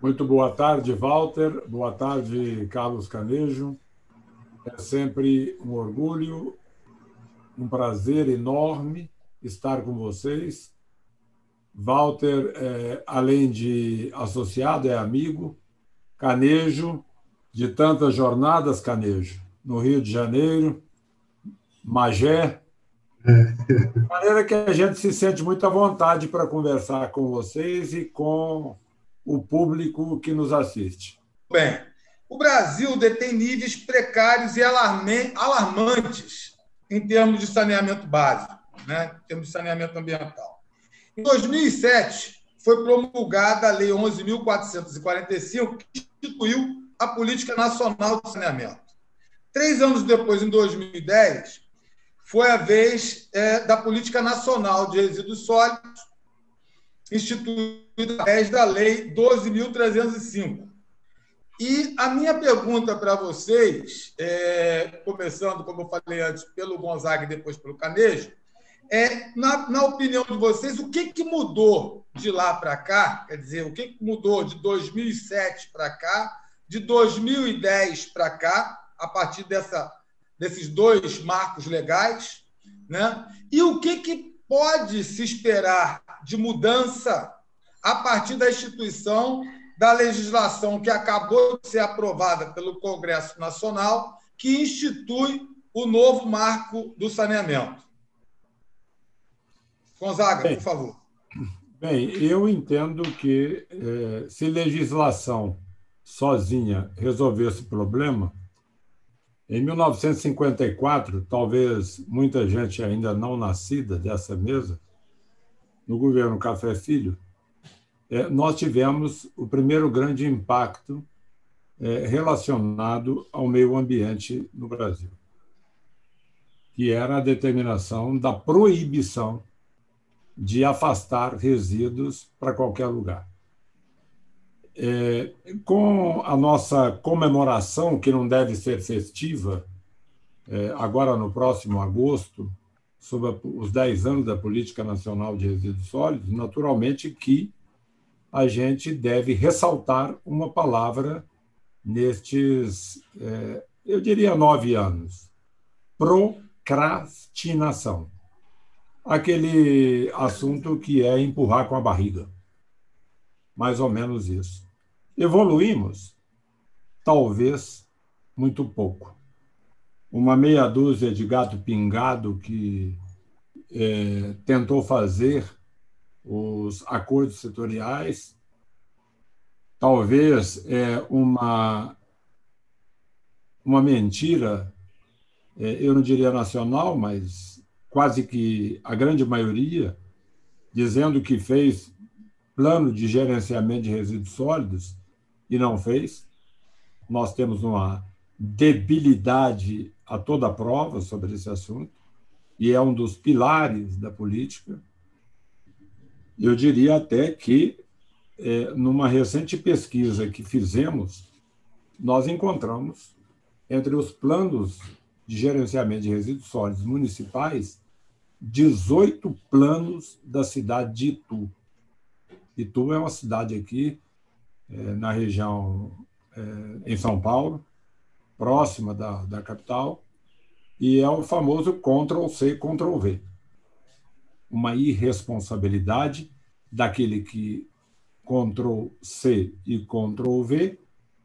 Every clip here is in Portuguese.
Muito boa tarde, Walter. Boa tarde, Carlos Canejo. É sempre um orgulho, um prazer enorme estar com vocês. Walter, além de associado, é amigo. Canejo, de tantas jornadas, Canejo, no Rio de Janeiro, Magé. De maneira que a gente se sente muito à vontade para conversar com vocês e com o público que nos assiste. Bem, o Brasil detém níveis precários e alarmantes em termos de saneamento básico, né? Em termos de saneamento ambiental. Em 2007, foi promulgada a Lei 11.445, que instituiu a Política Nacional de Saneamento. 3 anos depois, em 2010, foi a vez da Política Nacional de Resíduos Sólidos, instituída através da Lei 12.305. E a minha pergunta para vocês, começando, como eu falei antes, pelo Gonzaga e depois pelo Canejo, na opinião de vocês, o que mudou de lá para cá? Quer dizer, o que mudou de 2007 para cá, de 2010 para cá, a partir desses dois marcos legais, né? E o que pode se esperar de mudança a partir da instituição da legislação que acabou de ser aprovada pelo Congresso Nacional, que institui o novo marco do saneamento? Gonzaga, por Bem, favor. Bem, eu entendo que se legislação sozinha resolvesse o problema, em 1954, talvez muita gente ainda não nascida dessa mesa, no governo Café Filho, nós tivemos o primeiro grande impacto relacionado ao meio ambiente no Brasil, que era a determinação da proibição de afastar resíduos para qualquer lugar. Com a nossa comemoração, que não deve ser festiva, agora no próximo agosto, sobre os 10 anos da Política Nacional de Resíduos Sólidos, naturalmente que a gente deve ressaltar uma palavra nestes, eu diria, 9 anos: procrastinação. Aquele assunto que é empurrar com a barriga. Mais ou menos isso. Evoluímos? Talvez muito pouco. Uma meia dúzia de gato pingado que tentou fazer os acordos setoriais, talvez uma mentira, eu não diria nacional, mas quase que a grande maioria, dizendo que fez plano de gerenciamento de resíduos sólidos e não fez. Nós temos uma debilidade a toda prova sobre esse assunto e é um dos pilares da política. Eu diria até que, numa recente pesquisa que fizemos, nós encontramos, entre os planos de gerenciamento de resíduos sólidos municipais, 18 planos da cidade de Itu. Itu é uma cidade aqui, na região, em São Paulo, próxima da capital, e é o famoso Ctrl-C, Ctrl-V. Uma irresponsabilidade daquele que Ctrl-C e Ctrl-V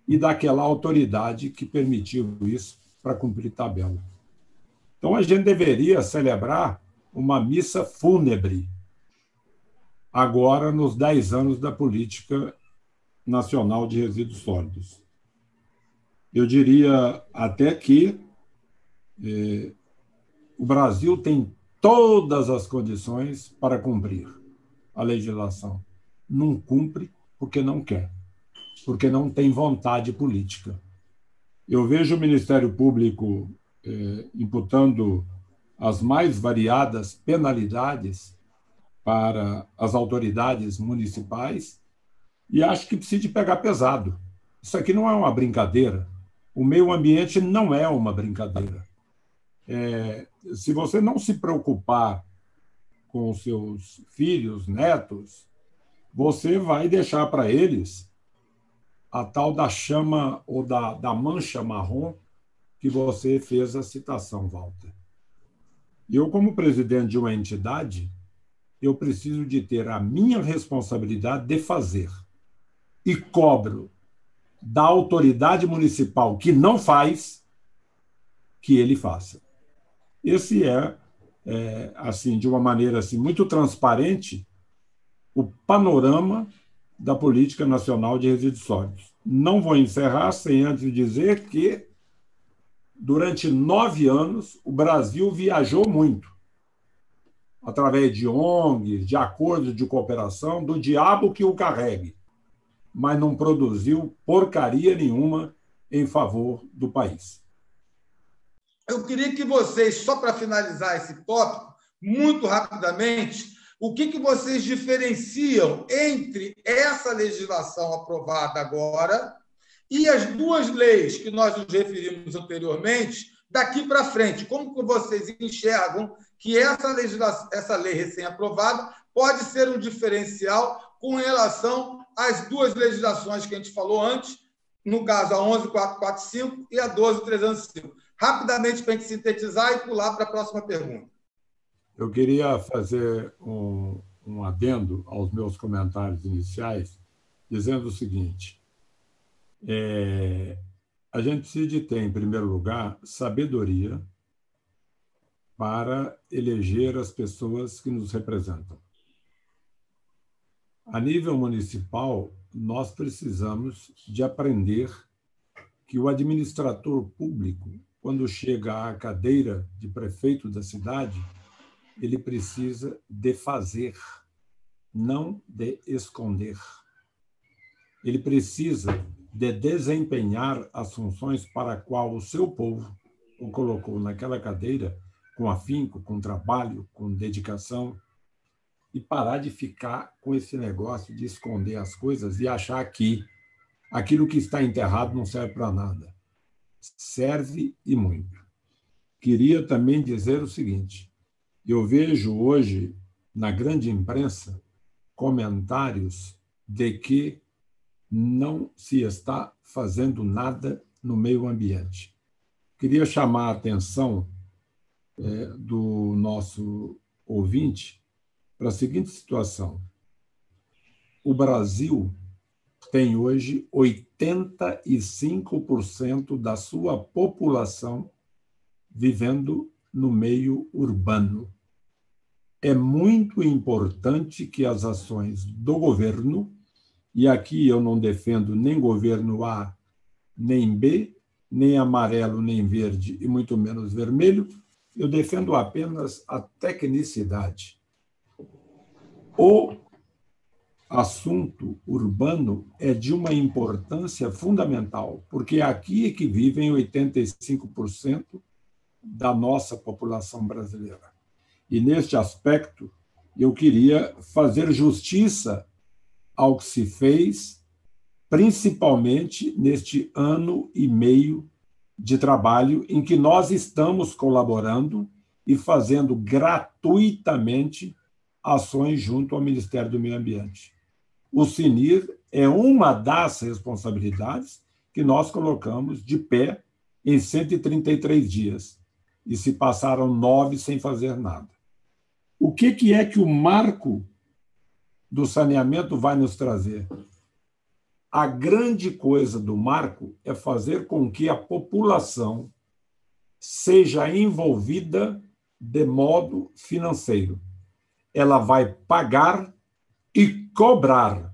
e daquela autoridade que permitiu isso para cumprir tabela. Então, a gente deveria celebrar uma missa fúnebre agora nos 10 anos da Política Nacional de Resíduos Sólidos. Eu diria até que o Brasil tem todas as condições para cumprir a legislação. Não cumpre porque não quer, porque não tem vontade política. Eu vejo o Ministério Público imputando as mais variadas penalidades para as autoridades municipais e acho que precisa de pegar pesado. Isso aqui não é uma brincadeira. O meio ambiente não é uma brincadeira. Se você não se preocupar com seus filhos, netos, você vai deixar para eles a tal da chama ou da mancha marrom que você fez a citação, Walter. Eu, como presidente de uma entidade, eu preciso de ter a minha responsabilidade de fazer e cobro da autoridade municipal que não faz, que ele faça. Esse assim, de uma maneira assim, muito transparente, o panorama da Política Nacional de Resíduos Sólidos. Não vou encerrar sem antes dizer que, durante 9 anos, o Brasil viajou muito, através de ONGs, de acordos de cooperação, do diabo que o carregue, mas não produziu porcaria nenhuma em favor do país. Eu queria que vocês, só para finalizar esse tópico, muito rapidamente, o que vocês diferenciam entre essa legislação aprovada agora e as duas leis que nós nos referimos anteriormente, daqui para frente? Como que vocês enxergam que essa lei recém-aprovada pode ser um diferencial com relação às duas legislações que a gente falou antes, no caso, a 11.445 e a 12.305? Rapidamente, para a gente sintetizar e pular para a próxima pergunta. Eu queria fazer um adendo aos meus comentários iniciais, dizendo o seguinte: a gente precisa de ter, em primeiro lugar, sabedoria para eleger as pessoas que nos representam. A nível municipal, nós precisamos de aprender que o administrador público, quando chega à cadeira de prefeito da cidade, ele precisa de fazer, não de esconder. Ele precisa de desempenhar as funções para a qual o seu povo o colocou naquela cadeira, com afinco, com trabalho, com dedicação, e parar de ficar com esse negócio de esconder as coisas e achar que aquilo que está enterrado não serve para nada. Serve e muito. Queria também dizer o seguinte: eu vejo hoje, na grande imprensa, comentários de que não se está fazendo nada no meio ambiente. Queria chamar a atenção do nosso ouvinte para a seguinte situação. O Brasil tem hoje 85% da sua população vivendo no meio urbano. É muito importante que as ações do governo, e aqui eu não defendo nem governo A, nem B, nem amarelo, nem verde, e muito menos vermelho, eu defendo apenas a tecnicidade. O assunto urbano é de uma importância fundamental, porque é aqui que vivem 85% da nossa população brasileira. E, neste aspecto, eu queria fazer justiça ao que se fez, principalmente neste ano e meio de trabalho em que nós estamos colaborando e fazendo gratuitamente ações junto ao Ministério do Meio Ambiente. O CNIR é uma das responsabilidades que nós colocamos de pé em 133 dias, e se passaram 9 sem fazer nada. O que é que o marco do saneamento vai nos trazer? A grande coisa do marco é fazer com que a população seja envolvida de modo financeiro. Ela vai pagar e cobrar,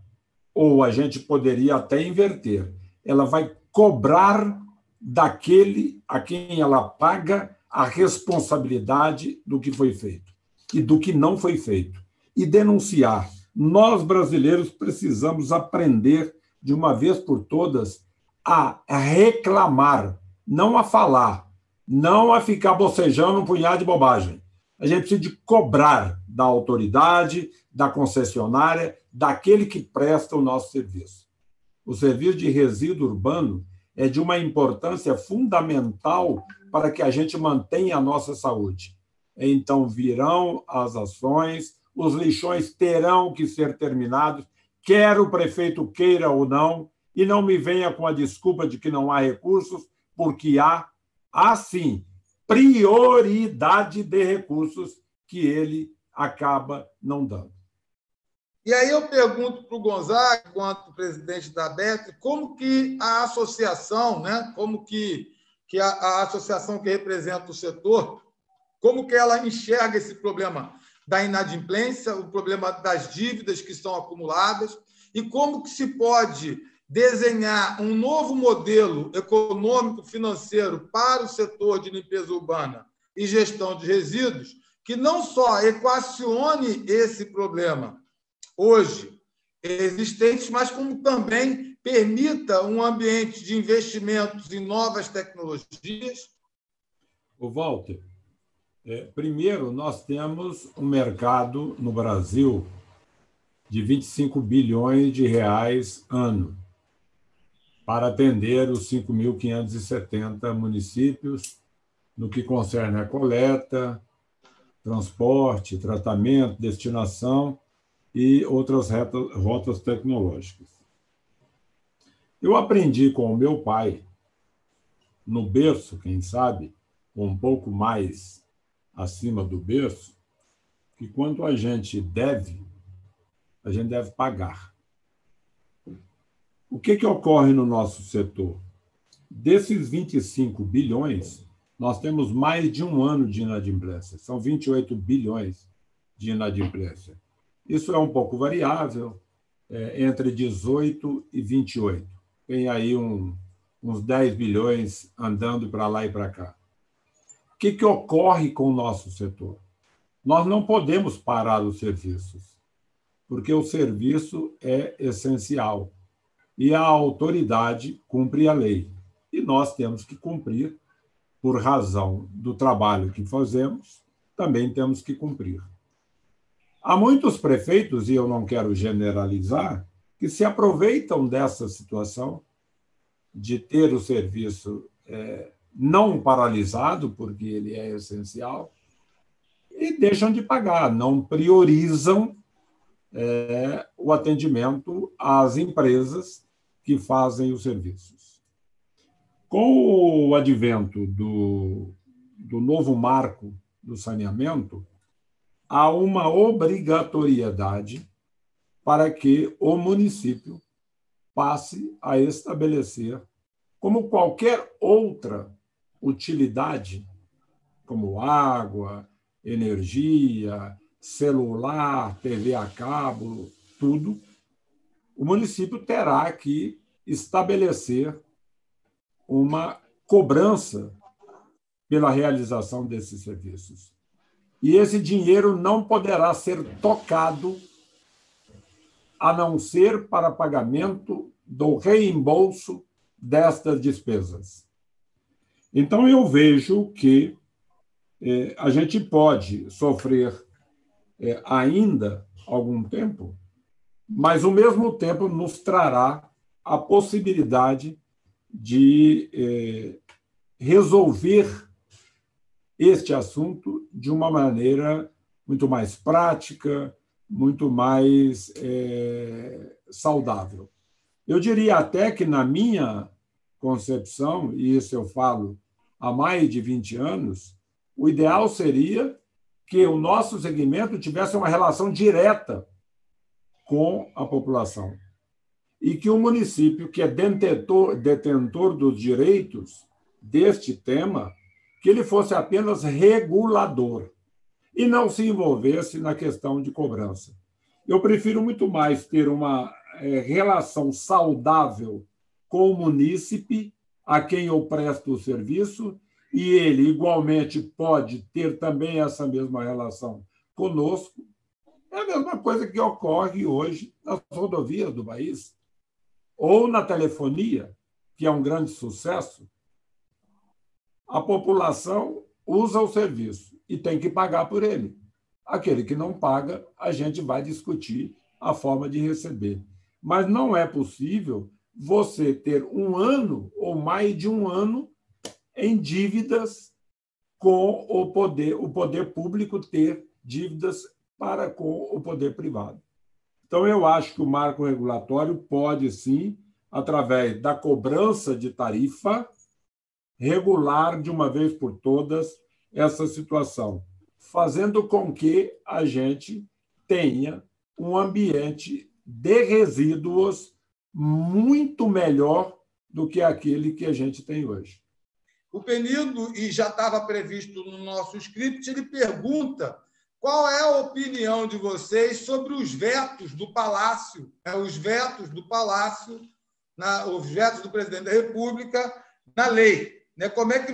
ou a gente poderia até inverter, ela vai cobrar daquele a quem ela paga a responsabilidade do que foi feito e do que não foi feito, e denunciar. Nós, brasileiros, precisamos aprender, de uma vez por todas, a reclamar, não a falar, não a ficar bocejando um punhado de bobagem. A gente precisa de cobrar da autoridade, da concessionária, daquele que presta o nosso serviço. O serviço de resíduo urbano é de uma importância fundamental para que a gente mantenha a nossa saúde. Então, virão as ações, os lixões terão que ser terminados, quer o prefeito queira ou não, E não me venha com a desculpa de que não há recursos, porque há sim, prioridade de recursos que ele acaba não dando. E aí eu pergunto para o Gonzaga, enquanto presidente da ABET, como que a associação, né, como que a associação que representa o setor, como que ela enxerga esse problema da inadimplência, o problema das dívidas que são acumuladas, e como que se pode desenhar um novo modelo econômico financeiro para o setor de limpeza urbana e gestão de resíduos, que não só equacione esse problema hoje existentes, mas como também permita um ambiente de investimentos em novas tecnologias? O Walter, primeiro, nós temos um mercado no Brasil de 25 bilhões de reais ano para atender os 5.570 municípios no que concerne a coleta, transporte, tratamento, destinação e outras rotas tecnológicas. Eu aprendi com o meu pai, no berço, quem sabe, um pouco mais acima do berço, que quando a gente deve pagar. O que ocorre no nosso setor? Desses 25 bilhões, nós temos mais de um ano de inadimplência. São 28 bilhões de inadimplência. Isso é um pouco variável, entre 18 e 28. Tem aí uns 10 bilhões andando para lá e para cá. O que ocorre com o nosso setor? Nós não podemos parar os serviços, porque o serviço é essencial e a autoridade cumpre a lei. E nós temos que cumprir, por razão do trabalho que fazemos, também temos que cumprir. Há muitos prefeitos, e eu não quero generalizar, que se aproveitam dessa situação de ter o serviço não paralisado, porque ele é essencial, e deixam de pagar, não priorizam o atendimento às empresas que fazem os serviços. Com o advento do novo marco do saneamento, há uma obrigatoriedade para que o município passe a estabelecer, como qualquer outra utilidade, como água, energia, celular, TV a cabo, tudo, o município terá que estabelecer uma cobrança pela realização desses serviços. E esse dinheiro não poderá ser tocado a não ser para pagamento do reembolso destas despesas. Então, eu vejo que a gente pode sofrer ainda algum tempo, mas, ao mesmo tempo, nos trará a possibilidade de resolver este assunto de uma maneira muito mais prática, muito mais saudável. Eu diria até que, na minha concepção, e isso eu falo há mais de 20 anos, o ideal seria que o nosso segmento tivesse uma relação direta com a população e que o município, que é detentor dos direitos deste tema, que ele fosse apenas regulador e não se envolvesse na questão de cobrança. Eu prefiro muito mais ter uma relação saudável com o munícipe a quem eu presto o serviço, e ele, igualmente, pode ter também essa mesma relação conosco. É a mesma coisa que ocorre hoje nas rodovias do país, ou na telefonia, que é um grande sucesso. A população usa o serviço e tem que pagar por ele. Aquele que não paga, a gente vai discutir a forma de receber. Mas não é possível você ter um ano ou mais de um ano em dívidas com o poder público ter dívidas para com o poder privado. Então, eu acho que o marco regulatório pode, sim, através da cobrança de tarifa, regular de uma vez por todas essa situação, fazendo com que a gente tenha um ambiente de resíduos muito melhor do que aquele que a gente tem hoje. O Penido, e já estava previsto no nosso script, ele pergunta qual é a opinião de vocês sobre os vetos do Palácio, os vetos do Palácio, os vetos do presidente da República na lei. Como é que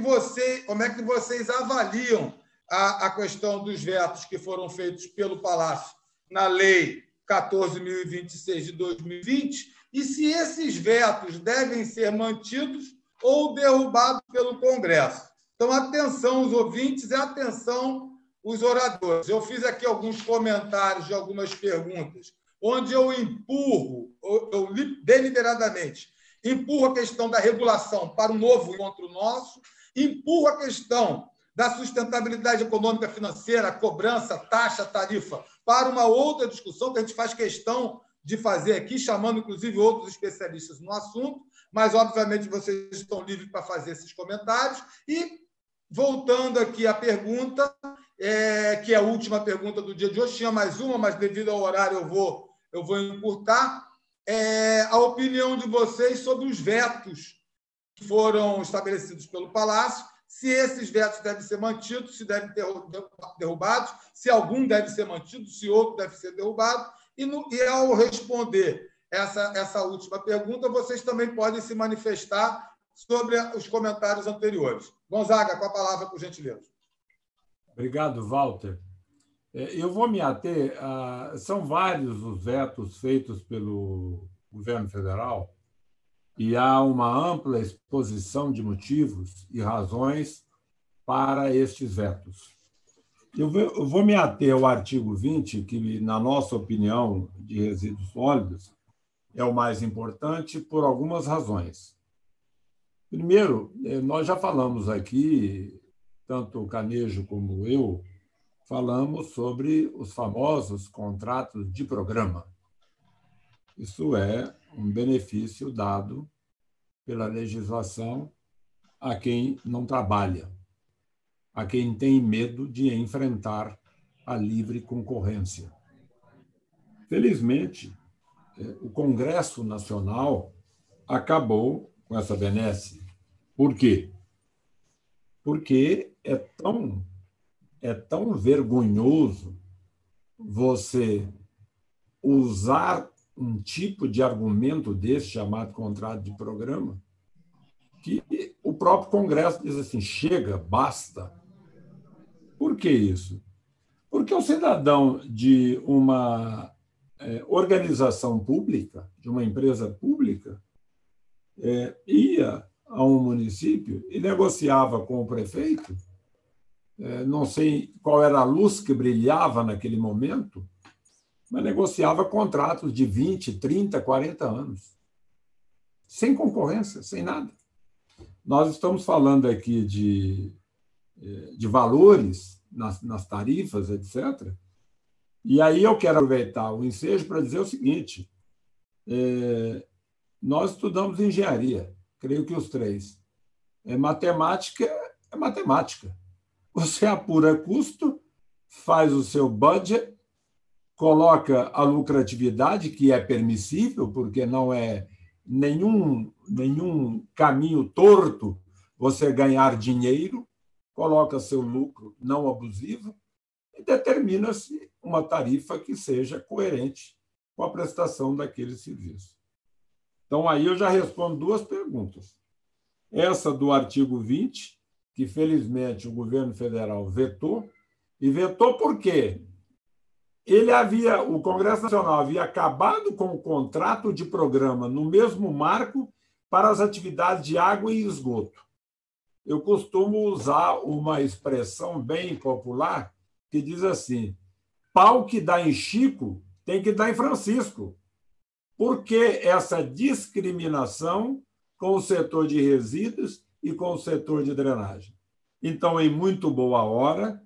vocês avaliam a questão dos vetos que foram feitos pelo Palácio na Lei 14.026 de 2020 e se esses vetos devem ser mantidos ou derrubados pelo Congresso? Então, atenção os ouvintes e atenção os oradores. Eu fiz aqui alguns comentários de algumas perguntas, onde eu deliberadamente empurro a questão da regulação para um novo encontro nosso, empurro a questão da sustentabilidade econômica financeira, cobrança, taxa, tarifa, para uma outra discussão que a gente faz questão de fazer aqui, chamando, inclusive, outros especialistas no assunto, mas, obviamente, vocês estão livres para fazer esses comentários. E, voltando aqui à pergunta, que é a última pergunta do dia de hoje, tinha mais uma, mas, devido ao horário, eu vou encurtar, a opinião de vocês sobre os vetos que foram estabelecidos pelo Palácio, se esses vetos devem ser mantidos, se devem ser derrubados, se algum deve ser mantido, se outro deve ser derrubado. E ao responder essa última pergunta, vocês também podem se manifestar sobre os comentários anteriores. Gonzaga, com a palavra, por gentileza. Obrigado, Walter. Eu vou me ater são vários os vetos feitos pelo governo federal e há uma ampla exposição de motivos e razões para estes vetos. Eu vou me ater ao artigo 20, que, na nossa opinião, de resíduos sólidos, é o mais importante por algumas razões. Primeiro, nós já falamos aqui, tanto o Canejo como eu, falamos sobre os famosos contratos de programa. Isso é um benefício dado pela legislação a quem não trabalha, a quem tem medo de enfrentar a livre concorrência. Felizmente, o Congresso Nacional acabou com essa benesse. Por quê? Porque é tão vergonhoso você usar um tipo de argumento desse, chamado contrato de programa, que o próprio Congresso diz assim, chega, basta. Por que isso? Porque o cidadão de uma organização pública, de uma empresa pública, ia a um município e negociava com o prefeito, não sei qual era a luz que brilhava naquele momento, mas negociava contratos de 20, 30, 40 anos, sem concorrência, sem nada. Nós estamos falando aqui de valores nas tarifas, etc. E aí eu quero aproveitar o ensejo para dizer o seguinte, nós estudamos engenharia, creio que os três. Matemática é matemática. Você apura custo, faz o seu budget, coloca a lucratividade, que é permissível, porque não é nenhum caminho torto você ganhar dinheiro, coloca seu lucro não abusivo e determina-se uma tarifa que seja coerente com a prestação daquele serviço. Então, aí eu já respondo duas perguntas. Essa do artigo 20, que, felizmente, o governo federal vetou, e vetou por quê? O Congresso Nacional havia acabado com o contrato de programa no mesmo marco para as atividades de água e esgoto. Eu costumo usar uma expressão bem popular que diz assim, pau que dá em Chico tem que dar em Francisco. Por que essa discriminação com o setor de resíduos e com o setor de drenagem? Então, em muito boa hora,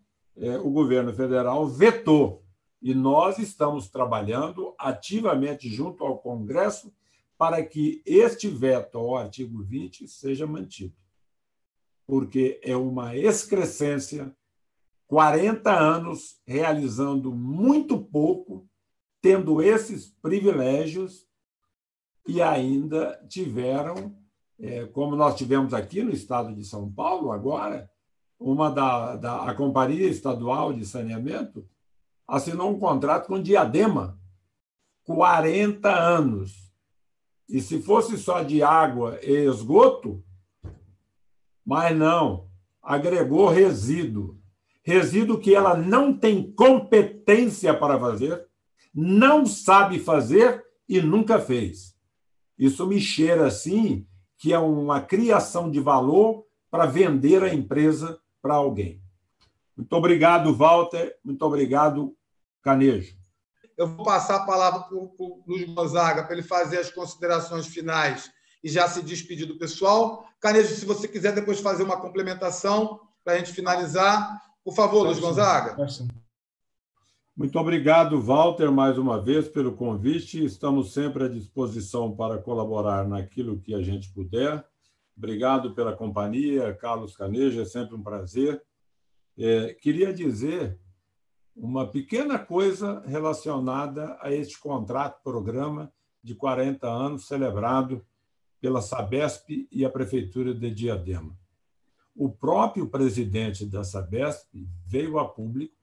o governo federal vetou. E nós estamos trabalhando ativamente junto ao Congresso para que este veto ao artigo 20 seja mantido, porque é uma excrescência, 40 anos realizando muito pouco, tendo esses privilégios, e ainda tiveram, como nós tivemos aqui no estado de São Paulo agora, a Companhia Estadual de Saneamento assinou um contrato com Diadema, 40 anos. E se fosse só de água e esgoto, mas não, agregou resíduo. Resíduo que ela não tem competência para fazer, não sabe fazer e nunca fez. Isso me cheira assim, que é uma criação de valor para vender a empresa para alguém. Muito obrigado, Walter. Muito obrigado, Canejo. Eu vou passar a palavra para o Luiz Gonzaga, para ele fazer as considerações finais e já se despedir do pessoal. Canejo, se você quiser depois fazer uma complementação para a gente finalizar, por favor, Luiz Gonzaga. Muito obrigado, Walter, mais uma vez, pelo convite. Estamos sempre à disposição para colaborar naquilo que a gente puder. Obrigado pela companhia, Carlos Canejo, é sempre um prazer. Queria dizer uma pequena coisa relacionada a este contrato-programa de 40 anos celebrado pela Sabesp e a Prefeitura de Diadema. O próprio presidente da Sabesp veio a público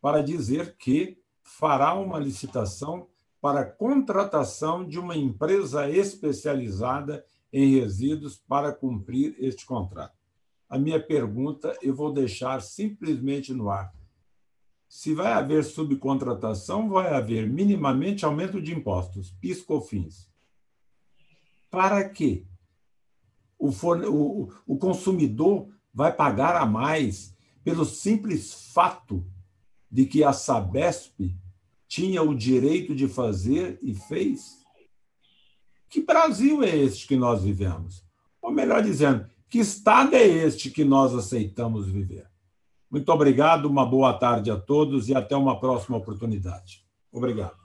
para dizer que fará uma licitação para a contratação de uma empresa especializada em resíduos para cumprir este contrato. A minha pergunta eu vou deixar simplesmente no ar. Se vai haver subcontratação, vai haver minimamente aumento de impostos, PIS, COFINS. Para quê? O consumidor vai pagar a mais pelo simples fato de que a Sabesp tinha o direito de fazer e fez? Que Brasil é este que nós vivemos? Ou melhor dizendo, que estado é este que nós aceitamos viver? Muito obrigado, uma boa tarde a todos e até uma próxima oportunidade. Obrigado.